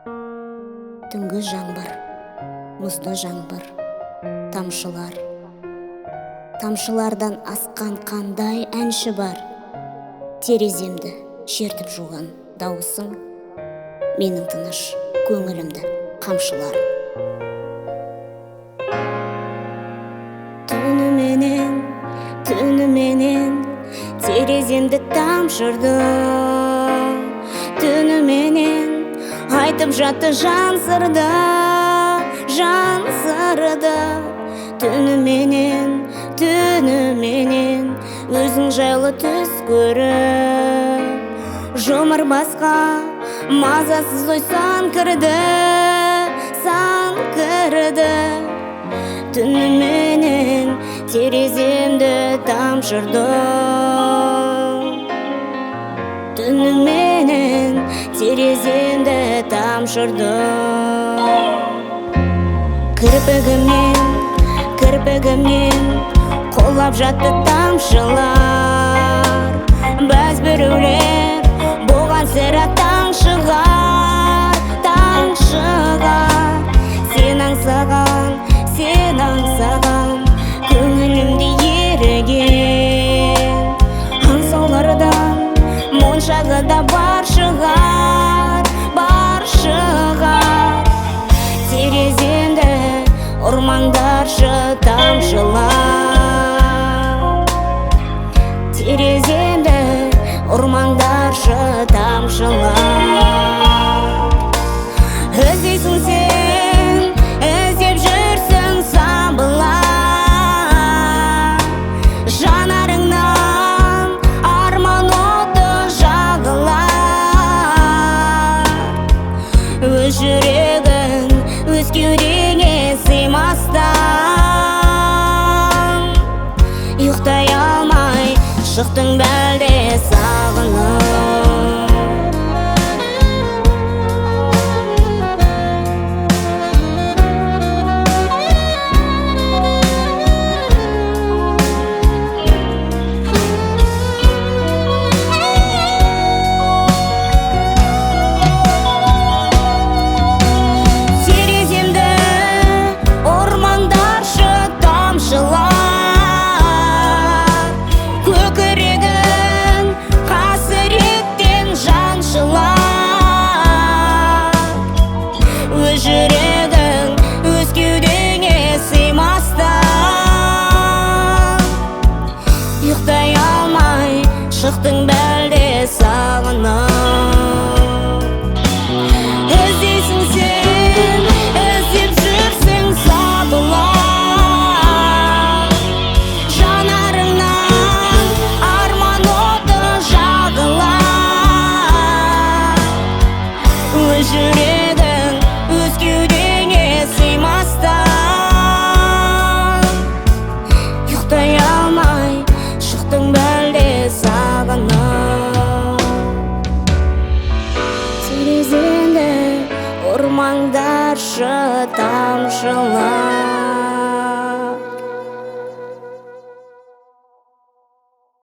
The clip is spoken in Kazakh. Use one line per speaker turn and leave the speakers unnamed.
Түнгі жаңбыр, мұзды жаңбыр, тамшылар. Тамшылардан асқан қандай әнші бар. Тереземді шертіп жуған дауысың, менің тыныш көңілімді қамшылар. Түніменен тереземді тамшырды. Түніменен айтып жатты жан сырды. Түніменен өзің жайлы түс көріп, жұмыр басқа мазасыз ой сан кірді. Түніменен тереземді тамшырды. Түніменен тереземді тамшырды. Кірпігімнен қолап жатты тамшылар. Бәз біреулер болған сірә таң шығар. Сен аңсаған көңілімде еріген аңсаулардан моншағы да бар шығар. Тереземді ұрмаңдаршы тамшылар. Тереземді ұрмаңдаршы тамшылар. Іздейсің сен, іздеп жүрсің сабылар. Жанарыңнан арман оты жағылар. Өз жүрегің өз кеудеңе сыймастан, ұйықтай алмай шықтың бәлде сағынып. Жүрегің өз кеудеңе сыймастан, ұйықтай алмай шықтың бәлде сағынып. Іздейсің сен, іздеп жүрсің сабылар. Жанарыңнан арман оты жағылар. Өз жүрегің өз кеудеңе сыймастан, ұйықтай алмай шықтың бәлде сағынып. Тереземді ұрмаңдаршы тамшылар.